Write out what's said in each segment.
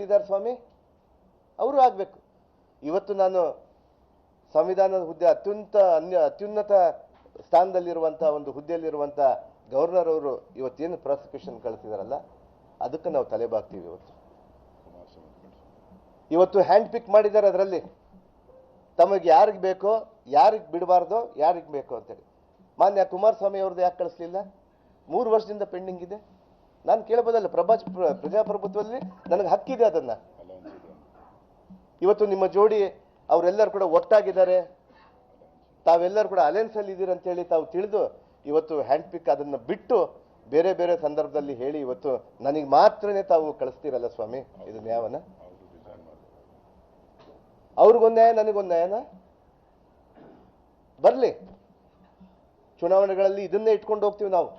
ಇದ್ದಾರೆ ಸ್ವಾಮಿ, ಅವರು ಆಗಬೇಕು. ಇವತ್ತು ನಾನು ಸಂವಿಧಾನದ ಹುದ್ದೆ ಅತ್ಯುನ್ನತ ಸ್ಥಾನದಲ್ಲಿರುವಂಥ ಒಂದು ಹುದ್ದೆಯಲ್ಲಿರುವಂಥ ಗವರ್ನರ್ ಅವರು ಇವತ್ತೇನು ಪ್ರಾಸಿಕ್ಯೂಷನ್ ಕಳಿಸಿದಾರಲ್ಲ, ಅದಕ್ಕೆ ನಾವು ತಲೆಬಾಗ್ತೀವಿ. ಇವತ್ತು ಹ್ಯಾಂಡ್ ಪಿಕ್ ಮಾಡಿದ್ದಾರೆ. ಅದರಲ್ಲಿ ತಮಗೆ ಯಾರಿಗೆ ಬೇಕೋ, ಯಾರಿಗೆ ಬಿಡಬಾರ್ದೋ, ಯಾರಿಗೆ ಬೇಕೋ ಅಂತೇಳಿ. ಮಾನ್ಯ ಕುಮಾರಸ್ವಾಮಿ ಅವ್ರದ್ದು ಯಾಕೆ ಕಳಿಸ್ಲಿಲ್ಲ? 3 ವರ್ಷದಿಂದ ಪೆಂಡಿಂಗ್ ಇದೆ. ನಾನು ಕೇಳಬಹುದಲ್ಲ, ಪ್ರಜಾಪ್ರಭುತ್ವದಲ್ಲಿ ನನಗೆ ಹಕ್ಕಿದೆ ಅದನ್ನ. ಇವತ್ತು ನಿಮ್ಮ ಜೋಡಿ ಅವರೆಲ್ಲರೂ ಕೂಡ ಒಟ್ಟಾಗಿದ್ದಾರೆ, ತಾವೆಲ್ಲರೂ ಕೂಡ ಅಲಯನ್ಸ್ ಅಲ್ಲಿ ಇದ್ದೀರಿ ಅಂತ ಹೇಳಿ ತಾವು ತಿಳಿದು ಇವತ್ತು ಹ್ಯಾಂಡ್ ಪಿಕ್ ಅದನ್ನ ಬಿಟ್ಟು ಬೇರೆ ಬೇರೆ ಸಂದರ್ಭದಲ್ಲಿ ಹೇಳಿ ಇವತ್ತು ನನಗೆ ಮಾತ್ರನೇ ತಾವು ಕಳಿಸ್ತೀರಲ್ಲ ಸ್ವಾಮಿ, ಇದು ನ್ಯಾಯನ? ಅವ್ರಿಗೊಂದು ನ್ಯಾಯ, ನನಗೊಂದು ನ್ಯಾಯನ? ಬರ್ಲಿ, ಚುನಾವಣೆಗಳಲ್ಲಿ ಇದನ್ನೇ ಇಟ್ಕೊಂಡು ಹೋಗ್ತೀವಿ ನಾವು.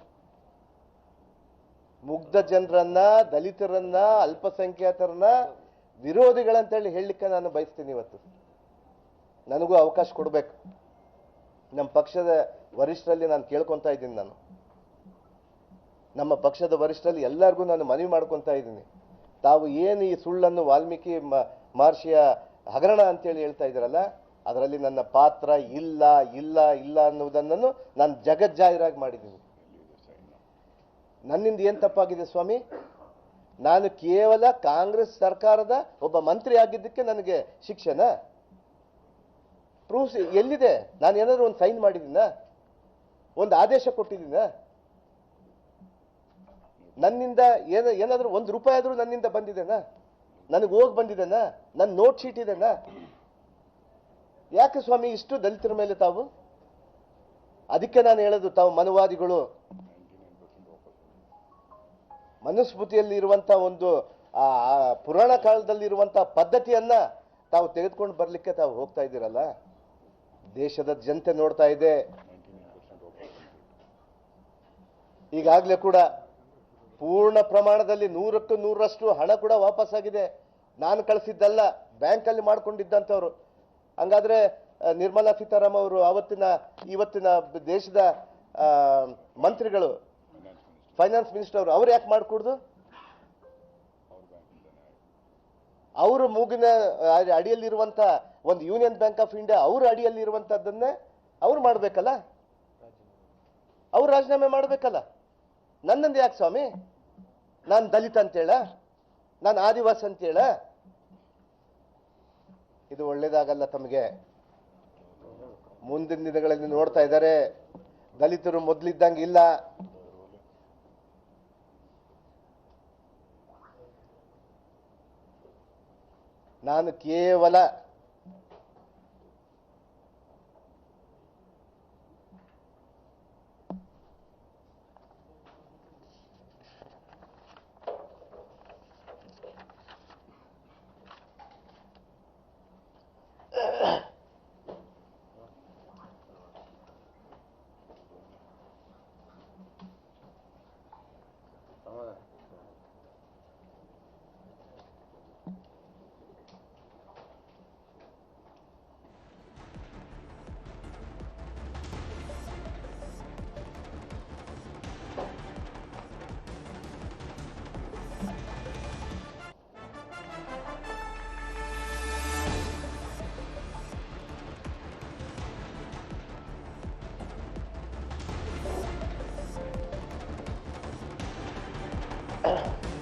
ಮುಗ್ಧ ಜನರನ್ನ, ದಲಿತರನ್ನ, ಅಲ್ಪಸಂಖ್ಯಾತರನ್ನ ವಿರೋಧಿಗಳಂತೇಳಿ ಹೇಳಲಿಕ್ಕೆ ನಾನು ಬಯಸ್ತೀನಿ. ಇವತ್ತು ನನಗೂ ಅವಕಾಶ ಕೊಡಬೇಕು. ನಮ್ಮ ಪಕ್ಷದ ವರಿಷ್ಠರಲ್ಲಿ ನಾನು ಕೇಳ್ಕೊತಾ ಇದ್ದೀನಿ. ನಮ್ಮ ಪಕ್ಷದ ವರಿಷ್ಠರಲ್ಲಿ ಎಲ್ಲರಿಗೂ ನಾನು ಮನವಿ ಮಾಡ್ಕೊತಾ ಇದ್ದೀನಿ. ತಾವು ಏನು ಈ ಸುಳ್ಳನ್ನು ವಾಲ್ಮೀಕಿ ಮಹರ್ಷಿಯ ಹಗರಣ ಅಂತೇಳಿ ಹೇಳ್ತಾ ಇದ್ದೀರಲ್ಲ, ಅದರಲ್ಲಿ ನನ್ನ ಪಾತ್ರ ಇಲ್ಲ ಇಲ್ಲ ಇಲ್ಲ ಅನ್ನುವುದನ್ನು ನಾನು ಜಗಜ್ಜಾಹಿರಾಗಿ ಮಾಡಿದ್ದೀನಿ. ನನ್ನಿಂದ ಏನು ತಪ್ಪಾಗಿದೆ ಸ್ವಾಮಿ? ನಾನು ಕೇವಲ ಕಾಂಗ್ರೆಸ್ ಸರ್ಕಾರದ ಒಬ್ಬ ಮಂತ್ರಿ ಆಗಿದ್ದಕ್ಕೆ ನನಗೆ ಶಿಕ್ಷೆನ? ಪ್ರೂಫ್ಸ್ ಎಲ್ಲಿದೆ? ನಾನು ಏನಾದರೂ ಒಂದು ಸೈನ್ ಮಾಡಿದ್ದೀನ? ಒಂದು ಆದೇಶ ಕೊಟ್ಟಿದ್ದೀನ? ನನ್ನಿಂದ ಏನಾದರೂ ₹1 ಆದರೂ ನನ್ನಿಂದ ಬಂದಿದೆನಾ? ನನಗೆ ಹೋಗಿ ಬಂದಿದೆನಾ? ನನ್ನ ನೋಟ್ ಶೀಟ್ ಇದೆನಾ? ಯಾಕೆ ಸ್ವಾಮಿ ಇಷ್ಟು ದಲಿತರ ಮೇಲೆ ತಾವು? ಅದಕ್ಕೆ ನಾನು ಹೇಳೋದು, ತಾವು ಮನುವಾದಿಗಳು. ಮನುಸ್ಮೃತಿಯಲ್ಲಿ ಇರುವಂತಹ ಒಂದು ಪುರಾಣ ಕಾಲದಲ್ಲಿ ಇರುವಂತಹ ಪದ್ಧತಿಯನ್ನ ತಾವು ತೆಗೆದುಕೊಂಡು ಬರ್ಲಿಕ್ಕೆ ತಾವು ಹೋಗ್ತಾ ಇದ್ದೀರಲ್ಲ. ದೇಶದ ಜನತೆ ನೋಡ್ತಾ ಇದೆ. ಈಗಾಗಲೇ ಕೂಡ ಪೂರ್ಣ ಪ್ರಮಾಣದಲ್ಲಿ 100ಕ್ಕೆ 100ರಷ್ಟು ಹಣ ಕೂಡ ವಾಪಸ್ ಆಗಿದೆ. ನಾನು ಕಳಿಸಿದ್ದಲ್ಲ, ಬ್ಯಾಂಕಲ್ಲಿ ಮಾಡ್ಕೊಂಡಿದ್ದಂಥವ್ರು. ಹಂಗಾದ್ರೆ ನಿರ್ಮಲಾ ಸೀತಾರಾಮನ್ ಅವರು ಇವತ್ತಿನ ದೇಶದ ಮಂತ್ರಿಗಳು, ಫೈನಾನ್ಸ್ ಮಿನಿಸ್ಟರ್ ಅವ್ರು ಯಾಕೆ ಮಾಡ್ಕೊಡ್ದು? ಅವರು ಮೂಗಿನ ಅಡಿಯಲ್ಲಿರುವಂತ ಒಂದು ಯೂನಿಯನ್ ಬ್ಯಾಂಕ್ ಆಫ್ ಇಂಡಿಯಾ ಅವ್ರ ಅಡಿಯಲ್ಲಿರುವಂತದ್ದನ್ನೇ ಅವ್ರು ಮಾಡ್ಬೇಕಲ್ಲ, ಅವ್ರು ರಾಜೀನಾಮೆ ಮಾಡ್ಬೇಕಲ್ಲ. ನನ್ನಂದು ಯಾಕೆ ಸ್ವಾಮಿ? ನಾನು ದಲಿತ ಅಂತೇಳ? ನಾನು ಆದಿವಾಸಿ ಅಂತೇಳ? ಇದು ಒಳ್ಳೇದಾಗಲ್ಲ ತಮಗೆ. ಮುಂದಿನ ದಿನಗಳಲ್ಲಿ ನೋಡ್ತಾ ಇದ್ದಾರೆ, ದಲಿತರು ಮೊದಲಿದ್ದಂಗೆ ಇಲ್ಲ. ನಾನು ಕೇವಲ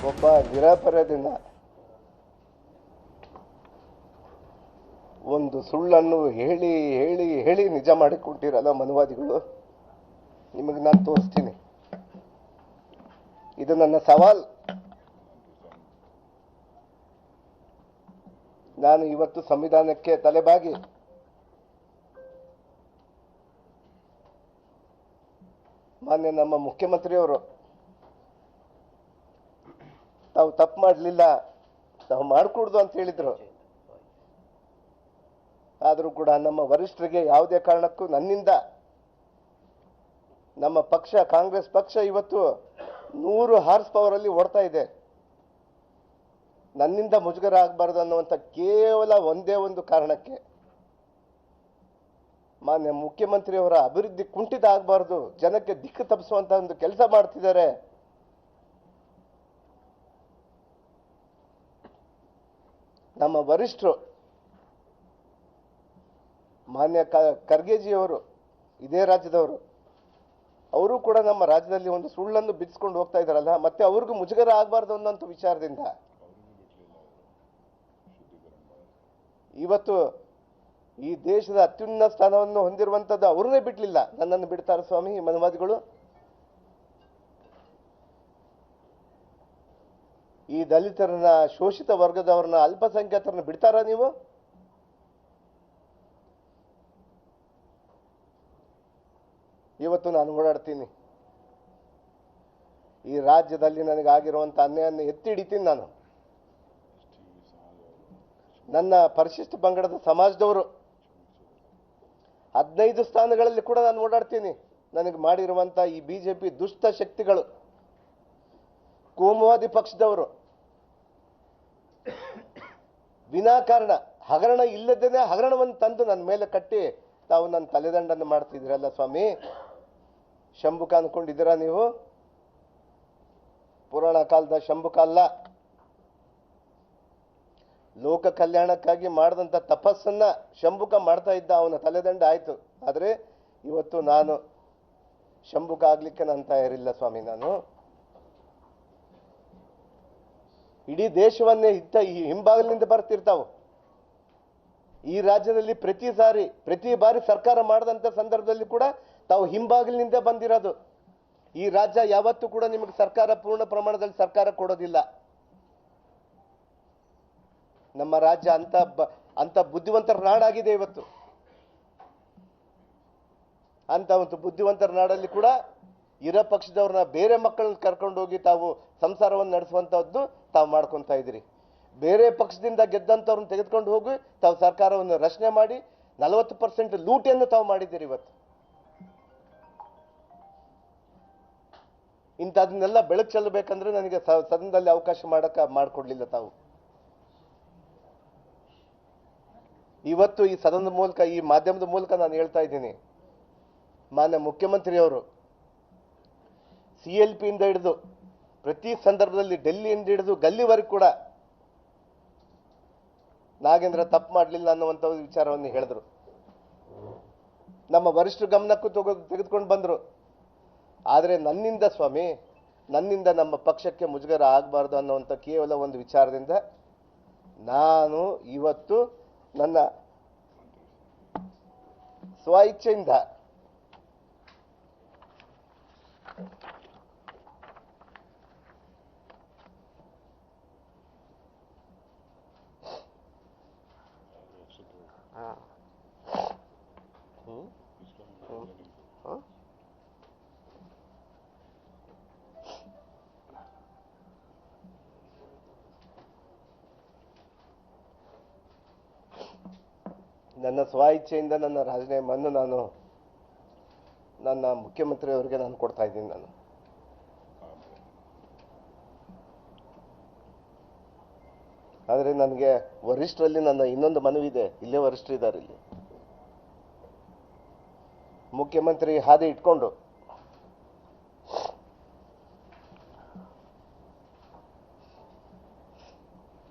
ಒಬ್ಬ ನಿರಾಪರಾಧಿನ ಒಂದು ಸುಳ್ಳನ್ನು ಹೇಳಿ ಹೇಳಿ ಹೇಳಿ ನಿಜ ಮಾಡಿಕೊಟ್ಟಿರಲ್ಲ ಮನುವಾದಿಗಳು. ನಿಮಗೆ ನಾನು ತೋರಿಸ್ತೀನಿ. ಇದು ನನ್ನ ಸವಾಲ್. ನಾನು ಇವತ್ತು ಸಂವಿಧಾನಕ್ಕೆ ತಲೆಬಾಗಿ ಮಾನ್ಯ ನಮ್ಮ ಮುಖ್ಯಮಂತ್ರಿಯವರು ತಾವು ತಪ್ಪು ಮಾಡಲಿಲ್ಲ, ತಾವು ಮಾಡಿಕೊಡ್ದು ಅಂತ ಹೇಳಿದ್ರು. ಆದರೂ ಕೂಡ ನಮ್ಮ ವರಿಷ್ಠರಿಗೆ ಯಾವುದೇ ಕಾರಣಕ್ಕೂ ನನ್ನಿಂದ, ನಮ್ಮ ಪಕ್ಷ ಕಾಂಗ್ರೆಸ್ ಪಕ್ಷ ಇವತ್ತು 100 ಹಾರ್ಸ್ ಪವರ್ ಅಲ್ಲಿ ಓಡ್ತಾ ಇದೆ. ನನ್ನಿಂದ ಮುಜುಗರ ಆಗಬಾರ್ದು ಅನ್ನುವಂಥ ಕೇವಲ ಒಂದೇ ಒಂದು ಕಾರಣಕ್ಕೆ ಮಾನ್ಯ ಮುಖ್ಯಮಂತ್ರಿಯವರ ಅಭಿವೃದ್ಧಿ ಕುಂಠಿತ ಆಗಬಾರ್ದು, ಜನಕ್ಕೆ ದಿಕ್ಕು ತಪ್ಪಿಸುವಂತ ಒಂದು ಕೆಲಸ ಮಾಡ್ತಿದ್ದಾರೆ. ನಮ್ಮ ವರಿಷ್ಠರು ಮಾನ್ಯ ಖರ್ಗೆಜಿಯವರು ಇದೇ ರಾಜ್ಯದವರು, ಅವರು ಕೂಡ ನಮ್ಮ ರಾಜ್ಯದಲ್ಲಿ ಒಂದು ಸುಳ್ಳನ್ನು ಬಿಚ್ಚಿಕೊಂಡು ಹೋಗ್ತಾ ಇದ್ದಾರಲ್ಲ, ಮತ್ತೆ ಅವ್ರಿಗೂ ಮುಜುಗರ ಆಗಬಾರ್ದು ಅನ್ನೋಂಥ ವಿಚಾರದಿಂದ ಇವತ್ತು ಈ ದೇಶದ ಅತ್ಯುನ್ನತ ಸ್ಥಾನವನ್ನು ಹೊಂದಿರುವಂಥದ್ದು ಅವ್ರನ್ನೇ ಬಿಡ್ಲಿಲ್ಲ. ನನ್ನನ್ನು ಬಿಡ್ತಾರೆ ಸ್ವಾಮಿ ಈ ಮನುವಾದಿಗಳು? ಈ ದಲಿತರನ್ನ, ಶೋಷಿತ ವರ್ಗದವ್ರನ್ನ, ಅಲ್ಪಸಂಖ್ಯಾತರನ್ನ ಬಿಡ್ತಾರಾ ನೀವು? ಇವತ್ತು ನಾನು ಓಡಾಡ್ತೀನಿ, ಈ ರಾಜ್ಯದಲ್ಲಿ ನನಗಾಗಿರುವಂಥ ಅನ್ಯಾಯವನ್ನು ಎತ್ತಿ ಹಿಡಿತೀನಿ. ನಾನು ನನ್ನ ಪರಿಶಿಷ್ಟ ಪಂಗಡದ ಸಮಾಜದವರು 15 ಸ್ಥಾನಗಳಲ್ಲಿ ಕೂಡ ನಾನು ಓಡಾಡ್ತೀನಿ. ನನಗೆ ಮಾಡಿರುವಂಥ ಈ ಬಿಜೆಪಿ ದುಷ್ಟ ಶಕ್ತಿಗಳು, ಕೋಮುವಾದಿ ಪಕ್ಷದವರು ವಿನಾಕಾರಣ ಹಗರಣ ಇಲ್ಲದೇನೆ ಹಗರಣವನ್ನು ತಂದು ನನ್ನ ಮೇಲೆ ಕಟ್ಟಿ ತಾವು ನನ್ನ ತಲೆದಂಡನ್ನು ಮಾಡ್ತಿದ್ದೀರಲ್ಲ ಸ್ವಾಮಿ. ಶಂಭುಕ ಅನ್ಕೊಂಡಿದ್ದೀರಾ ನೀವು? ಪುರಾಣ ಕಾಲದ ಶಂಭುಕ ಅಲ್ಲ. ಲೋಕ ಕಲ್ಯಾಣಕ್ಕಾಗಿ ಮಾಡಿದಂಥ ತಪಸ್ಸನ್ನ ಶಂಭುಕ ಮಾಡ್ತಾ ಇದ್ದ, ಅವನ ತಲೆದಂಡ ಆಯ್ತು. ಆದರೆ ಇವತ್ತು ನಾನು ಶಂಭುಕ ಆಗ್ಲಿಕ್ಕೆ ನಾನು ತಯಾರಿಲ್ಲ ಸ್ವಾಮಿ. ನಾನು ಇಡೀ ದೇಶವನ್ನೇ ಈ ಹಿಂಬಾಗಲಿನಿಂದ ಬರ್ತಿರ್ತಾವು. ಈ ರಾಜ್ಯದಲ್ಲಿ ಪ್ರತಿ ಬಾರಿ ಸರ್ಕಾರ ಮಾಡಿದಂಥ ಸಂದರ್ಭದಲ್ಲಿ ಕೂಡ ತಾವು ಹಿಂಬಾಗಿಲಿನಿಂದ ಬಂದಿರೋದು. ಈ ರಾಜ್ಯ ಯಾವತ್ತೂ ಕೂಡ ನಿಮಗೆ ಸರ್ಕಾರ ಪೂರ್ಣ ಪ್ರಮಾಣದಲ್ಲಿ ಸರ್ಕಾರ ಕೊಡೋದಿಲ್ಲ. ನಮ್ಮ ರಾಜ್ಯ ಅಂತ ಬುದ್ಧಿವಂತರ ನಾಡಾಗಿದೆ ಇವತ್ತು. ಅಂತ ಒಂದು ಬುದ್ಧಿವಂತರ ನಾಡಲ್ಲಿ ಕೂಡ ಇರೋ ಪಕ್ಷದವ್ರನ್ನ, ಬೇರೆ ಮಕ್ಕಳನ್ನ ಕರ್ಕೊಂಡು ಹೋಗಿ ತಾವು ಸಂಸಾರವನ್ನು ನಡೆಸುವಂತಹದ್ದು ತಾವು ಮಾಡ್ಕೊತಾ ಇದ್ದೀರಿ. ಬೇರೆ ಪಕ್ಷದಿಂದ ಗೆದ್ದಂಥವ್ರನ್ನ ತೆಗೆದುಕೊಂಡು ಹೋಗಿ ತಾವು ಸರ್ಕಾರವನ್ನು ರಚನೆ ಮಾಡಿ 40% ಲೂಟಿಯನ್ನು ತಾವು ಮಾಡಿದ್ದೀರಿ ಇವತ್ತು. ಇಂಥದನ್ನೆಲ್ಲ ಬೆಳಕು ಚೆಲ್ಲಬೇಕಂದ್ರೆ ನನಗೆ ಸದನದಲ್ಲಿ ಅವಕಾಶ ಮಾಡಿಕೊಡ್ಲಿಲ್ಲ ತಾವು. ಇವತ್ತು ಈ ಸದನದ ಮೂಲಕ, ಈ ಮಾಧ್ಯಮದ ಮೂಲಕ ನಾನು ಹೇಳ್ತಾ ಇದ್ದೀನಿ, ಮಾನ್ಯ ಮುಖ್ಯಮಂತ್ರಿಯವರು CLP ಇಂದ ಹಿಡಿದು ಪ್ರತಿ ಸಂದರ್ಭದಲ್ಲಿ ಡೆಲ್ಲಿಯಿಂದ ಹಿಡಿದು ಗಲ್ಲಿವರೆಗೂ ಕೂಡ ನಾಗೇಂದ್ರ ತಪ್ಪು ಮಾಡಲಿಲ್ಲ ಅನ್ನುವಂಥ ವಿಚಾರವನ್ನು ಹೇಳಿದ್ರು. ನಮ್ಮ ವರಿಷ್ಠರ ಗಮನಕ್ಕೂ ತೆಗೆದುಕೊಂಡು ಬಂದರು. ಆದರೆ ನನ್ನಿಂದ ಸ್ವಾಮಿ, ನನ್ನಿಂದ ನಮ್ಮ ಪಕ್ಷಕ್ಕೆ ಮುಜುಗರ ಆಗಬಾರ್ದು ಅನ್ನುವಂಥ ಕೇವಲ ಒಂದು ವಿಚಾರದಿಂದ ನಾನು ಇವತ್ತು ನನ್ನ ಸ್ವ ಇಚ್ಛೆಯಿಂದ ನನ್ನ ಸ್ವ ಇಚ್ಛೆಯಿಂದ ನನ್ನ ರಾಜೀನಾಮೆಯನ್ನು ನಾನು ನನ್ನ ಮುಖ್ಯಮಂತ್ರಿಯವರಿಗೆ ನಾನು ಕೊಡ್ತಾ ಇದ್ದೀನಿ. ನಾನು ಆದರೆ ನನಗೆ ವರಿಷ್ಠರಲ್ಲಿ ನನ್ನ ಇನ್ನೊಂದು ಮನವಿ ಇದೆ. ಇಲ್ಲೇ ವರಿಷ್ಠರಿದ್ದಾರೆ, ಇಲ್ಲಿ ಮುಖ್ಯಮಂತ್ರಿ ಹಾದಿ ಇಟ್ಕೊಂಡು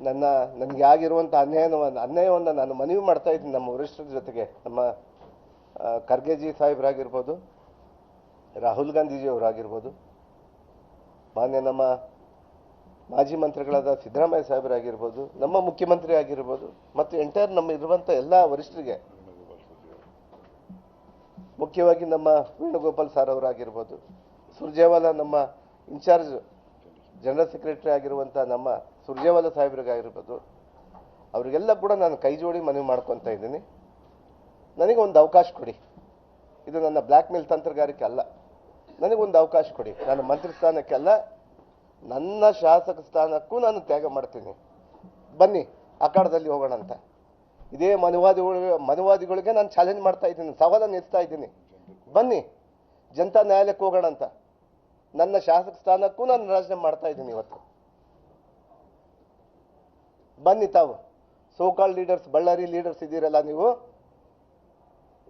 ನನಗೆ ಆಗಿರುವಂಥ ಅನ್ಯಾಯವನ್ನು ನಾನು ಮನವಿ ಮಾಡ್ತಾ ಇದ್ದೀನಿ ನಮ್ಮ ವರಿಷ್ಠರ ಜೊತೆಗೆ. ನಮ್ಮ ಖರ್ಗೆಜಿ ಸಾಹೇಬರಾಗಿರ್ಬೋದು, ರಾಹುಲ್ ಗಾಂಧೀಜಿ ಅವರಾಗಿರ್ಬೋದು, ಮಾನ್ಯ ನಮ್ಮ ಮಾಜಿ ಮಂತ್ರಿಗಳಾದ ಸಿದ್ದರಾಮಯ್ಯ ಸಾಹೇಬರಾಗಿರ್ಬೋದು, ನಮ್ಮ ಮುಖ್ಯಮಂತ್ರಿ ಆಗಿರ್ಬೋದು, ಮತ್ತು ಎಂಟೈರ್ ನಮ್ಮ ಇರುವಂಥ ಎಲ್ಲ ವರಿಷ್ಠರಿಗೆ, ಮುಖ್ಯವಾಗಿ ನಮ್ಮ ವೇಣುಗೋಪಾಲ್ ಸರ್ ಅವರಾಗಿರ್ಬೋದು, ಸುರ್ಜೇವಾಲಾ ನಮ್ಮ ಇನ್ಚಾರ್ಜ್ ಜನರಲ್ ಸೆಕ್ರೆಟರಿ ಆಗಿರುವಂಥ ನಮ್ಮ ಸುರ್ಜೇವಾಲಾ ಸಾಹೇಬ್ರಿಗಾಗಿರ್ಬೋದು, ಅವರಿಗೆಲ್ಲ ಕೂಡ ನಾನು ಕೈ ಜೋಡಿ ಮನವಿ ಮಾಡ್ಕೊತಾ ಇದ್ದೀನಿ. ನನಗೊಂದು ಅವಕಾಶ ಕೊಡಿ. ಇದು ನನ್ನ ಬ್ಲ್ಯಾಕ್ ಮೇಲ್ ತಂತ್ರಗಾರಿಕೆ ಅಲ್ಲ. ನನಗೊಂದು ಅವಕಾಶ ಕೊಡಿ. ನಾನು ಮಂತ್ರಿ ಸ್ಥಾನಕ್ಕೆಲ್ಲ, ನನ್ನ ಶಾಸಕ ಸ್ಥಾನಕ್ಕೂ ನಾನು ತ್ಯಾಗ ಮಾಡ್ತೀನಿ. ಬನ್ನಿ ಅಖಾಡದಲ್ಲಿ ಹೋಗೋಣ ಅಂತ. ಇದೇ ಮನುವಾದಿಗಳಿಗೆ ನಾನು ಚಾಲೆಂಜ್ ಮಾಡ್ತಾ ಇದ್ದೀನಿ, ಸವಾಲನ್ನು ಎತ್ತಾ ಇದ್ದೀನಿ. ಬನ್ನಿ ಜನತಾ ನ್ಯಾಯಾಲಯಕ್ಕೆ ಹೋಗೋಣ ಅಂತ. ನನ್ನ ಶಾಸಕ ಸ್ಥಾನಕ್ಕೂ ನಾನು ರಾಜೀನಾಮೆ ಮಾಡ್ತಾ ಇದ್ದೀನಿ ಇವತ್ತು. ಬನ್ನಿ ತಾವು ಸೋಕಾಲ್ ಲೀಡರ್ಸ್, ಬಳ್ಳಾರಿ ಲೀಡರ್ಸ್ ಇದ್ದೀರಲ್ಲ ನೀವು,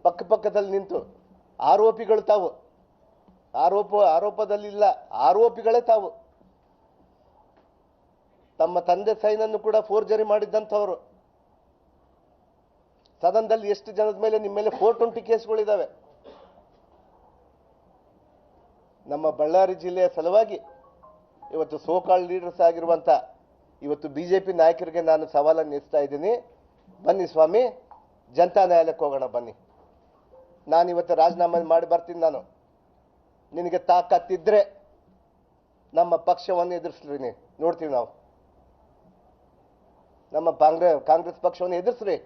ಪಕ್ಕದಲ್ಲಿ ನಿಂತು ಆರೋಪಿಗಳು ತಾವು, ಆರೋಪದಲ್ಲಿಲ್ಲ, ಆರೋಪಿಗಳೇ ತಾವು. ತಮ್ಮ ತಂದೆ ಸೈನನ್ನು ಕೂಡ ಫೋರ್ಜರಿ ಮಾಡಿದ್ದಂಥವರು. ಸದನದಲ್ಲಿ ಎಷ್ಟು ಜನದ ಮೇಲೆ ನಿಮ್ಮ ಮೇಲೆ 420 ಕೇಸ್ಗಳಿದ್ದಾವೆ. ನಮ್ಮ ಬಳ್ಳಾರಿ ಜಿಲ್ಲೆಯ ಸಲುವಾಗಿ ಇವತ್ತು ಸೋಕಾಲ್ ಲೀಡರ್ಸ್ ಆಗಿರುವಂತ ಇವತ್ತು ಬಿಜೆಪಿ ನಾಯಕರಿಗೆ ನಾನು ಸವಾಲನ್ನು ಎತ್ತಾ ಇದ್ದೀನಿ. ಬನ್ನಿ ಸ್ವಾಮಿ, ಜನತಾ ನ್ಯಾಯಾಲಯಕ್ಕೆ ಹೋಗೋಣ ಬನ್ನಿ. ನಾನು ಇವತ್ತು ರಾಜೀನಾಮೆ ಮಾಡಿ ಬರ್ತೀನಿ. ನಾನು ನಿನಗೆ ತಾಕತ್ತಿದ್ರೆ ನಮ್ಮ ಪಕ್ಷವನ್ನು ಎದುರಿಸ್ರಿ, ನೋಡ್ತೀವಿ ನಾವು. ನಮ್ಮ ಕಾಂಗ್ರೆಸ್ ಪಕ್ಷವನ್ನು ಎದುರಿಸ್ರಿ.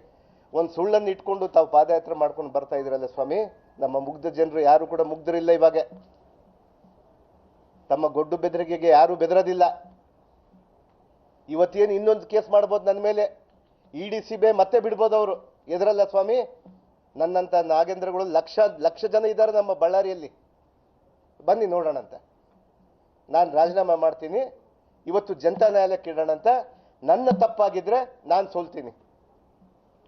ಒಂದು ಸುಳ್ಳನ್ನು ಇಟ್ಕೊಂಡು ತಾವು ಪಾದಯಾತ್ರೆ ಮಾಡ್ಕೊಂಡು ಬರ್ತಾ ಇದ್ರಲ್ಲ ಸ್ವಾಮಿ. ನಮ್ಮ ಮುಗ್ಧ ಜನರು ಯಾರು ಕೂಡ ಮುಗ್ಧರಿಲ್ಲ ಇವಾಗ. ತಮ್ಮ ಗೊಡ್ಡು ಬೆದರಿಕೆಗೆ ಯಾರು ಬೆದರೋದಿಲ್ಲ. ಇವತ್ತೇನು ಇನ್ನೊಂದು ಕೇಸ್ ಮಾಡ್ಬೋದು ನನ್ನ ಮೇಲೆ, ಇಡಿ ಸಿಬಿಐ ಮತ್ತೆ ಬಿಡ್ಬೋದು ಅವರು. ಎದುರಲ್ಲ ಸ್ವಾಮಿ. ನನ್ನಂತ ನಾಗೇಂದ್ರಗಳು ಲಕ್ಷ ಜನ ಇದ್ದಾರೆ ನಮ್ಮ ಬಳ್ಳಾರಿಯಲ್ಲಿ. ಬನ್ನಿ ನೋಡೋಣ ಅಂತ. ನಾನು ರಾಜೀನಾಮೆ ಮಾಡ್ತೀನಿ. ಇವತ್ತು ಜನತಾ ನ್ಯಾಯಾಲಯಕ್ಕೆ ಇಡೋಣ ಅಂತ. ನನ್ನ ತಪ್ಪಾಗಿದ್ರೆ ನಾನು ಸೋಲ್ತೀನಿ.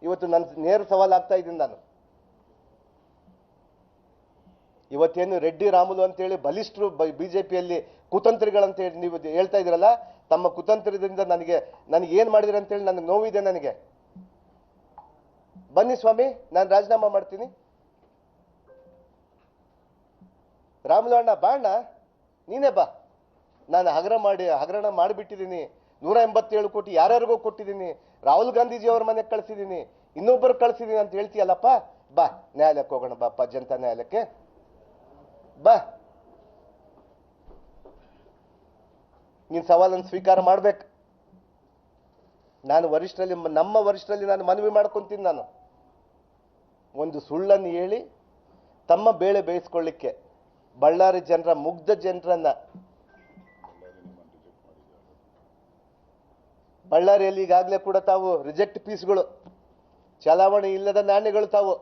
ಇವತ್ತು ನನ್ನ ನೇರ ಸವಾಲು ಆಗ್ತಾ ಇದ್ದೀನಿ ನಾನು. ಇವತ್ತೇನು ರೆಡ್ಡಿ ರಾಮುಲು ಅಂತೇಳಿ ಬಲಿಷ್ಠರು ಬಿಜೆಪಿಯಲ್ಲಿ ಕುತಂತ್ರಿಗಳಂತ ಹೇಳಿ ನೀವು ಹೇಳ್ತಾ ಇದ್ರಲ್ಲ, ತಮ್ಮ ಕುತಂತ್ರದಿಂದ ನನಗೆ ಏನು ಮಾಡಿದ್ರಿ ಅಂತೇಳಿ ನನಗೆ ನೋವಿದೆ. ನನಗೆ ಬನ್ನಿ ಸ್ವಾಮಿ, ನಾನು ರಾಜೀನಾಮೆ ಮಾಡ್ತೀನಿ. ರಾಮುಲು ಅಣ್ಣ ಬಾ ಅಣ್ಣ, ನೀನೇ ಬಾ. ನಾನು ಹಗರಣ ಮಾಡಿಬಿಟ್ಟಿದ್ದೀನಿ. 187 ಕೋಟಿ ಯಾರ್ಯಾರಿಗೋ ಕೊಟ್ಟಿದ್ದೀನಿ. ರಾಹುಲ್ ಗಾಂಧೀಜಿ ಅವ್ರ ಮನೆಗೆ ಕಳಿಸಿದ್ದೀನಿ, ಇನ್ನೊಬ್ಬರು ಕಳಿಸಿದ್ದೀನಿ ಅಂತ ಹೇಳ್ತೀಯಲ್ಲಪ್ಪ. ಬಾ ನ್ಯಾಯಾಲಯಕ್ಕೆ ಹೋಗೋಣ ಬಾಪ್ಪ, ಜನತಾ ನ್ಯಾಯಾಲಯಕ್ಕೆ ಬಾ. ನೀನು ಸವಾಲನ್ನು ಸ್ವೀಕಾರ ಮಾಡ್ಬೇಕು. ನಾನು ನಮ್ಮ ವರಿಷ್ಠರಲ್ಲಿ ನಾನು ಮನವಿ ಮಾಡ್ಕೊಂತೀನಿ. ನಾನು ಒಂದು ಸುಳ್ಳನ್ನು ಹೇಳಿ ತಮ್ಮ ಬೇಳೆ ಬೇಯಿಸ್ಕೊಳ್ಳಿಕ್ಕೆ ಬಳ್ಳಾರಿ ಜನರ ಮುಗ್ಧ ಜನರನ್ನ, ಬಳ್ಳಾರಿಯಲ್ಲಿ ಈಗಾಗಲೇ ಕೂಡ ತಾವು ರಿಜೆಕ್ಟ್ ಪೀಸ್ಗಳು, ಚಲಾವಣೆ ಇಲ್ಲದ ನಾಣ್ಯಗಳು ತಾವು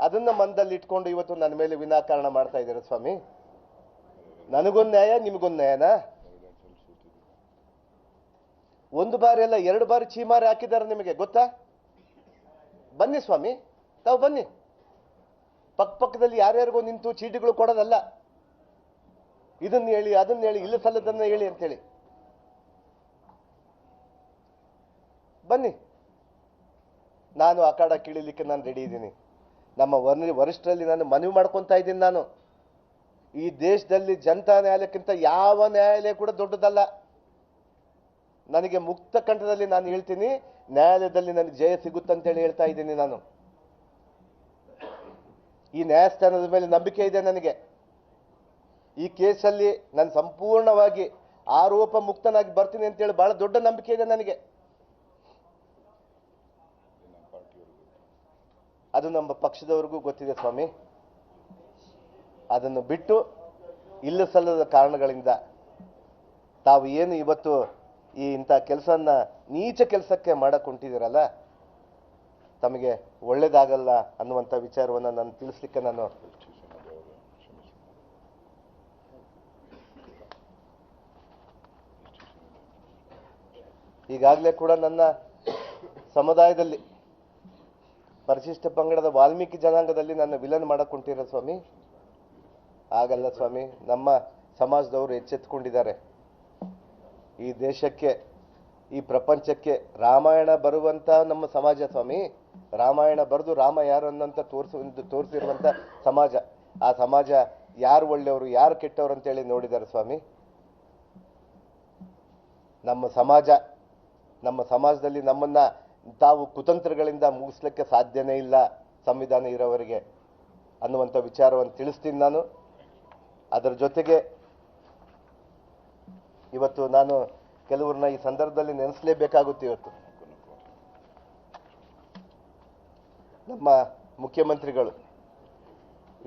ಅದನ್ನ ಮನದಲ್ಲಿ ಇಟ್ಕೊಂಡು ಇವತ್ತು ನನ್ನ ಮೇಲೆ ವಿನಾಕಾರಣ ಮಾಡ್ತಾ ಇದ್ದಾರೆ ಸ್ವಾಮಿ. ನನಗೊಂದು ನ್ಯಾಯ, ನಿಮಗೊಂದು ನ್ಯಾಯನಾ? ಒಂದು ಬಾರಿ ಅಲ್ಲ 2 ಬಾರಿ ಚೀಮಾರಿ ಹಾಕಿದ್ದಾರೆ ನಿಮಗೆ ಗೊತ್ತಾ? ಬನ್ನಿ ಸ್ವಾಮಿ, ತಾವು ಬನ್ನಿ. ಪಕ್ಕದಲ್ಲಿ ಯಾರ್ಯಾರಿಗೋ ನಿಂತು ಚೀಟಿಗಳು ಕೊಡೋದಲ್ಲ. ಇದನ್ನ ಹೇಳಿ ಅದನ್ನ ಹೇಳಿ ಇಲ್ಲ ಸಲ್ಲದನ್ನ ಹೇಳಿ ಅಂತೇಳಿ ಬನ್ನಿ. ನಾನು ಅಖಾಡ ಕೀಳಿಲಿಕ್ಕೆ ನಾನು ರೆಡಿ ಇದ್ದೀನಿ. ನಮ್ಮ ವರಿಷ್ಠರಲ್ಲಿ ನಾನು ಮನವಿ ಮಾಡ್ಕೊತಾ ಇದ್ದೀನಿ. ನಾನು ಈ ದೇಶದಲ್ಲಿ ಜನತಾ ನ್ಯಾಯಾಲಯಕ್ಕಿಂತ ಯಾವ ನ್ಯಾಯಾಲಯ ಕೂಡ ದೊಡ್ಡದಲ್ಲ. ನನಗೆ ಮುಕ್ತ ಕಂಠದಲ್ಲಿ ನಾನು ಹೇಳ್ತೀನಿ, ನ್ಯಾಯಾಲಯದಲ್ಲಿ ನನಗೆ ಜಯ ಸಿಗುತ್ತಂತೇಳಿ ಹೇಳ್ತಾ ಇದ್ದೀನಿ. ನಾನು ಈ ನ್ಯಾಯಸ್ಥಾನದ ಮೇಲೆ ನಂಬಿಕೆ ಇದೆ ನನಗೆ. ಈ ಕೇಸಲ್ಲಿ ನಾನು ಸಂಪೂರ್ಣವಾಗಿ ಆರೋಪ ಮುಕ್ತನಾಗಿ ಬರ್ತೀನಿ ಅಂತೇಳಿ ಬಹಳ ದೊಡ್ಡ ನಂಬಿಕೆ ಇದೆ ನನಗೆ. ಅದು ನಮ್ಮ ಪಕ್ಷದವರಿಗೂ ಗೊತ್ತಿದೆ ಸ್ವಾಮಿ. ಅದನ್ನು ಬಿಟ್ಟು ಇಲ್ಲ ಸಲ್ಲದ ಕಾರಣಗಳಿಂದ ತಾವು ಏನು ಇವತ್ತು ಇಂಥ ಕೆಲಸನ್ನ ನೀಚ ಕೆಲಸಕ್ಕೆ ಮಾಡಕ್ಕೆ ಹೊಂಟಿದ್ದೀರಲ್ಲ, ತಮಗೆ ಒಳ್ಳೇದಾಗಲ್ಲ ಅನ್ನುವಂಥ ವಿಚಾರವನ್ನು ನಾನು ತಿಳಿಸ್ಲಿಕ್ಕೆ ನಾನು ಈಗಾಗಲೇ ಕೂಡ ನನ್ನ ಸಮುದಾಯದಲ್ಲಿ ಪರಿಶಿಷ್ಟ ಪಂಗಡದ ವಾಲ್ಮೀಕಿ ಜನಾಂಗದಲ್ಲಿ ನನ್ನ ವಿಲನ್ ಮಾಡಕ್ಕೆ ಹೊಂಟಿರೋ ಸ್ವಾಮಿ. ಆಗಲ್ಲ ಸ್ವಾಮಿ. ನಮ್ಮ ಸಮಾಜದವರು ಎಚ್ಚೆತ್ತುಕೊಂಡಿದ್ದಾರೆ. ಈ ದೇಶಕ್ಕೆ, ಈ ಪ್ರಪಂಚಕ್ಕೆ ರಾಮಾಯಣ ಬರುವಂತ ನಮ್ಮ ಸಮಾಜ ಸ್ವಾಮಿ. ರಾಮಾಯಣ ಬರೆದು ರಾಮ ಯಾರು ಅನ್ನಂತ ತೋರಿಸಿರುವಂತ ಸಮಾಜ. ಆ ಸಮಾಜ ಯಾರು ಒಳ್ಳೆಯವರು ಯಾರು ಕೆಟ್ಟವರು ಅಂತೇಳಿ ನೋಡಿದ್ದಾರೆ ಸ್ವಾಮಿ. ನಮ್ಮ ಸಮಾಜದಲ್ಲಿ ನಮ್ಮನ್ನ ತಾವು ಕುತಂತ್ರಗಳಿಂದ ಮುಗಿಸ್ಲಿಕ್ಕೆ ಸಾಧ್ಯನೇ ಇಲ್ಲ, ಸಂವಿಧಾನ ಇರೋವರೆಗೆ ಅನ್ನುವಂಥ ವಿಚಾರವನ್ನು ತಿಳಿಸ್ತೀನಿ ನಾನು. ಅದರ ಜೊತೆಗೆ ಇವತ್ತು ನಾನು ಕೆಲವ್ರನ್ನ ಈ ಸಂದರ್ಭದಲ್ಲಿ ನೆನೆಸಲೇಬೇಕಾಗುತ್ತೆ. ಇವತ್ತು ನಮ್ಮ ಮುಖ್ಯಮಂತ್ರಿಗಳು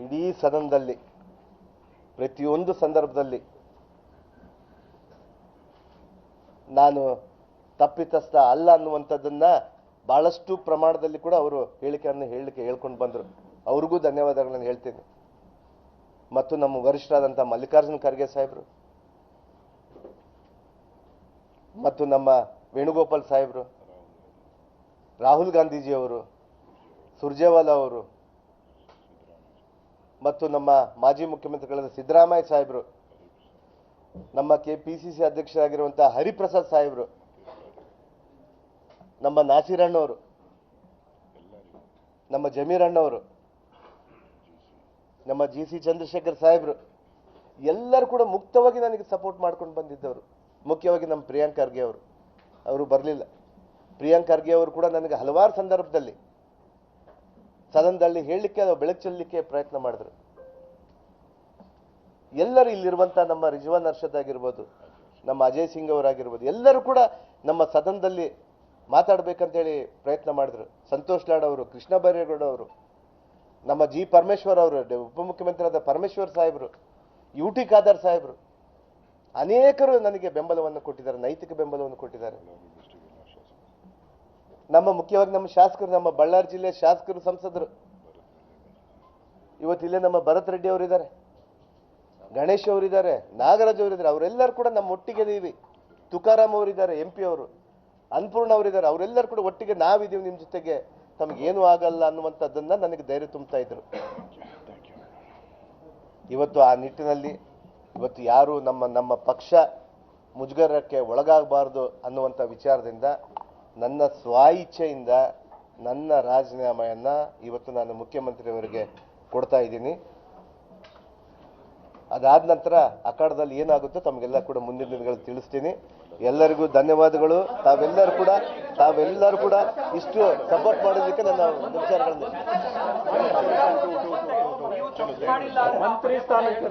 ಇಡೀ ಸದನದಲ್ಲಿ ಪ್ರತಿಯೊಂದು ಸಂದರ್ಭದಲ್ಲಿ ನಾನು ತಪ್ಪಿತಸ್ಥ ಅಲ್ಲ ಅನ್ನುವಂಥದ್ದನ್ನ ಬಹಳಷ್ಟು ಪ್ರಮಾಣದಲ್ಲಿ ಕೂಡ ಅವರು ಹೇಳಿಕೆಯನ್ನು ಹೇಳ್ಕೊಂಡು ಬಂದರು. ಅವ್ರಿಗೂ ಧನ್ಯವಾದಗಳನ್ನು ಹೇಳ್ತೀನಿ. ಮತ್ತು ನಮ್ಮ ವರಿಷ್ಠರಾದಂಥ ಮಲ್ಲಿಕಾರ್ಜುನ ಖರ್ಗೆ ಸಾಹೇಬರು ಮತ್ತು ನಮ್ಮ ವೇಣುಗೋಪಾಲ್ ಸಾಹೇಬರು, ರಾಹುಲ್ ಗಾಂಧೀಜಿಯವರು, ಸುರ್ಜೇವಾಲಾ ಅವರು ಮತ್ತು ನಮ್ಮ ಮಾಜಿ ಮುಖ್ಯಮಂತ್ರಿಗಳಾದ ಸಿದ್ದರಾಮಯ್ಯ ಸಾಹೇಬರು, ನಮ್ಮ PCC ಅಧ್ಯಕ್ಷರಾಗಿರುವಂತಹ ಹರಿಪ್ರಸಾದ್ ಸಾಹೇಬರು, ನಮ್ಮ ನಾಸೀರಣ್ಣವರು ನಮ್ಮ ಜಮೀರಣ್ಣವರು, ನಮ್ಮ GC ಚಂದ್ರಶೇಖರ್ ಸಾಹೇಬರು ಎಲ್ಲರೂ ಕೂಡ ಮುಕ್ತವಾಗಿ ನನಗೆ ಸಪೋರ್ಟ್ ಮಾಡ್ಕೊಂಡು ಬಂದಿದ್ದವರು. ಮುಖ್ಯವಾಗಿ ನಮ್ಮ ಪ್ರಿಯಾಂಕ್ ಖರ್ಗೆ ಅವರು ಬರಲಿಲ್ಲ. ಪ್ರಿಯಾಂಕ್ ಖರ್ಗೆ ಅವರು ಕೂಡ ನನಗೆ ಹಲವಾರು ಸಂದರ್ಭದಲ್ಲಿ ಸದನದಲ್ಲಿ ಹೇಳಲಿಕ್ಕೆ ಅಥವಾ ಬೆಳಕು ಚೆಲ್ಲಲಿಕ್ಕೆ ಪ್ರಯತ್ನ ಮಾಡಿದ್ರು. ಎಲ್ಲರೂ ಇಲ್ಲಿರುವಂಥ ನಮ್ಮ ರಿಜ್ವಾನ್ ಅರ್ಷದ್ ಆಗಿರ್ಬೋದು, ನಮ್ಮ ಅಜಯ್ ಸಿಂಗ್ ಅವರಾಗಿರ್ಬೋದು, ಎಲ್ಲರೂ ಕೂಡ ನಮ್ಮ ಸದನದಲ್ಲಿ ಮಾತಾಡಬೇಕಂತೇಳಿ ಪ್ರಯತ್ನ ಮಾಡಿದ್ರು. ಸಂತೋಷ್ ಲಾಡ್ ಅವರು, ಕೃಷ್ಣ ಬೈರೇಗೌಡ ಅವರು, ನಮ್ಮ G. ಪರಮೇಶ್ವರ್ ಅವರು, ಉಪಮುಖ್ಯಮಂತ್ರಿ ಆದ ಪರಮೇಶ್ವರ್ ಸಾಹೇಬರು, UT ಖಾದರ್ ಸಾಹೇಬರು, ಅನೇಕರು ನನಗೆ ಬೆಂಬಲವನ್ನು ಕೊಟ್ಟಿದ್ದಾರೆ, ನೈತಿಕ ಬೆಂಬಲವನ್ನು ಕೊಟ್ಟಿದ್ದಾರೆ. ಮುಖ್ಯವಾಗಿ ನಮ್ಮ ಶಾಸಕರು, ನಮ್ಮ ಬಳ್ಳಾರಿ ಜಿಲ್ಲೆ ಶಾಸಕರು, ಸಂಸದರು, ಇವತ್ತಿಲ್ಲೇ ನಮ್ಮ ಭರತ್ ರೆಡ್ಡಿ ಅವರಿದ್ದಾರೆ, ಗಣೇಶ್ ಅವರಿದ್ದಾರೆ, ನಾಗರಾಜ್ ಅವರಿದ್ದಾರೆ, ಅವರೆಲ್ಲರೂ ಕೂಡ ನಮ್ಮ ಒಟ್ಟಿಗೆ ಇದೀವಿ. ತುಕಾರಾಮ್ ಅವರಿದ್ದಾರೆ, MP ಅವರು, ಅನ್ನಪೂರ್ಣ ಅವರಿದ್ದಾರೆ, ಅವರೆಲ್ಲರೂ ಕೂಡ ಒಟ್ಟಿಗೆ ನಾವಿದ್ದೀವಿ ನಿಮ್ಮ ಜೊತೆಗೆ, ತಮಗೇನು ಆಗಲ್ಲ ಅನ್ನುವಂಥದ್ದನ್ನ ನನಗೆ ಧೈರ್ಯ ತುಂಬ್ತಾ ಇದ್ರು. ಇವತ್ತು ಆ ನಿಟ್ಟಿನಲ್ಲಿ ಇವತ್ತು ಯಾರು ನಮ್ಮ ಪಕ್ಷ ಮುಜುಗರಕ್ಕೆ ಒಳಗಾಗಬಾರ್ದು ಅನ್ನುವಂಥ ವಿಚಾರದಿಂದ ನನ್ನ ಸ್ವ-ಇಚ್ಛೆಯಿಂದ ನನ್ನ ರಾಜೀನಾಮೆಯನ್ನ ಇವತ್ತು ನಾನು ಮುಖ್ಯಮಂತ್ರಿಯವರಿಗೆ ಕೊಡ್ತಾ ಇದ್ದೀನಿ. ಅದಾದ ನಂತರ ಅಖಾಡದಲ್ಲಿ ಏನಾಗುತ್ತೋ ತಮಗೆಲ್ಲ ಕೂಡ ಮುಂದಿನ ದಿನಗಳಲ್ಲಿ ತಿಳಿಸ್ತೀನಿ. ಎಲ್ಲರಿಗೂ ಧನ್ಯವಾದಗಳು. ತಾವೆಲ್ಲರೂ ಕೂಡ ಇಷ್ಟು ಸಪೋರ್ಟ್ ಮಾಡೋದಕ್ಕೆ ನನ್ನ ವಿಚಾರಗಳನ್ನು ಮಂತ್ರಿ ಸ್ಥಾನಕ್ಕೆ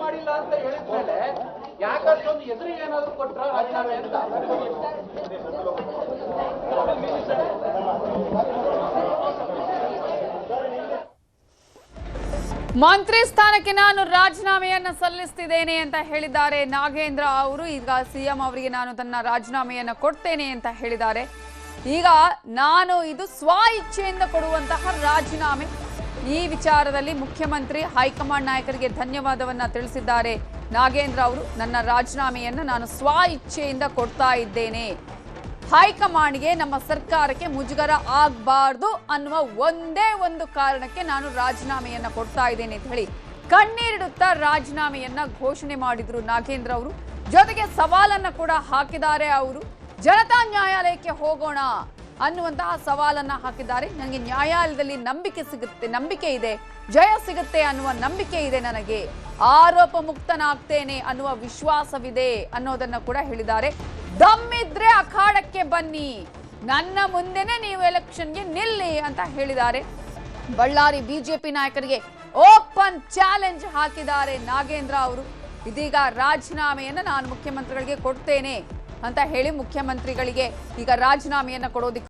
ಮಾಡಿಲ್ಲ ಅಂತ ಹೇಳಿದ್ಮೇಲೆ ಯಾಕಷ್ಟೊಂದು ಎದುರಿಗೆ ಏನಾದ್ರು ಕೊಟ್ರ ರಾಜೀನಾಮೆ ಅಂತ ಮಂತ್ರಿ ಸ್ಥಾನಕ್ಕೆ ನಾನು ರಾಜೀನಾಮೆಯನ್ನ ಸಲ್ಲಿಸುತ್ತಿದ್ದೇನೆ ಅಂತ ಹೇಳಿದ್ದಾರೆ ನಾಗೇಂದ್ರ ಅವರು. ಈಗ CM ಅವರಿಗೆ ನಾನು ತನ್ನ ರಾಜೀನಾಮೆಯನ್ನ ಕೊಡ್ತೇನೆ ಅಂತ ಹೇಳಿದ್ದಾರೆ. ಈಗ ನಾನು ಇದು ಸ್ವ ಇಚ್ಛೆಯಿಂದ ಕೊಡುವಂತಹ ರಾಜೀನಾಮೆ. ಈ ವಿಚಾರದಲ್ಲಿ ಮುಖ್ಯಮಂತ್ರಿ ಹೈಕಮಾಂಡ್ ನಾಯಕರಿಗೆ ಧನ್ಯವಾದವನ್ನ ತಿಳಿಸಿದ್ದಾರೆ ನಾಗೇಂದ್ರ ಅವರು. ನನ್ನ ರಾಜೀನಾಮೆಯನ್ನ ನಾನು ಸ್ವ ಇಚ್ಛೆಯಿಂದ ಕೊಡ್ತಾ ಇದ್ದೇನೆ. ಹೈಕಮಾಂಡ್ಗೆ ನಮ್ಮ ಸರ್ಕಾರಕ್ಕೆ ಮುಜುಗರ ಆಗಬಾರ್ದು ಅನ್ನುವ ಒಂದೇ ಒಂದು ಕಾರಣಕ್ಕೆ ನಾನು ರಾಜೀನಾಮೆಯನ್ನ ಕೊಡ್ತಾ ಇದ್ದೇನೆ ಅಂತ ಹೇಳಿ ಕಣ್ಣೀರಿಡುತ್ತಾ ರಾಜೀನಾಮೆಯನ್ನ ಘೋಷಣೆ ಮಾಡಿದ್ರು ನಾಗೇಂದ್ರ ಅವರು. ಜೊತೆಗೆ ಸವಾಲನ್ನ ಕೂಡ ಹಾಕಿದ್ದಾರೆ ಅವರು. ಜನತಾ ನ್ಯಾಯಾಲಯಕ್ಕೆ ಹೋಗೋಣ ಅನ್ನುವಂತಹ ಸವಾಲನ್ನ ಹಾಕಿದ್ದಾರೆ. ನನಗೆ ನ್ಯಾಯಾಲಯದಲ್ಲಿ ನಂಬಿಕೆ ಇದೆ, ಜಯ ಸಿಗುತ್ತೆ ಅನ್ನುವ ನಂಬಿಕೆ ಇದೆ, ನನಗೆ ಆರೋಪ ಮುಕ್ತನಾಗ್ತೇನೆ ಅನ್ನುವ ವಿಶ್ವಾಸವಿದೆ ಅನ್ನೋದನ್ನ ಕೂಡ ಹೇಳಿದ್ದಾರೆ. ದಮ್ಮಿದ್ರೆ ಅಖಾಡಕ್ಕೆ ಬನ್ನಿ, ನನ್ನ ಮುಂದೆನೆ ನೀವು ಎಲೆಕ್ಷನ್ಗೆ ನಿಲ್ಲಿ ಅಂತ ಹೇಳಿದ್ದಾರೆ. ಬಳ್ಳಾರಿ ಬಿಜೆಪಿ ನಾಯಕರಿಗೆ ಓಪನ್ ಚಾಲೆಂಜ್ ಹಾಕಿದ್ದಾರೆ ನಾಗೇಂದ್ರ ಅವರು. ಇದೀಗ ರಾಜೀನಾಮೆಯನ್ನ ನಾನು ಮುಖ್ಯಮಂತ್ರಿಗಳಿಗೆ ಕೊಡ್ತೇನೆ ಅಂತ ಹೇಳಿ ಮುಖ್ಯಮಂತ್ರಿಗಳಿಗೆ ಈಗ ರಾಜೀನಾಮೆಯನ್ನ ಕೊಡೋದಿಕ್ಕೆ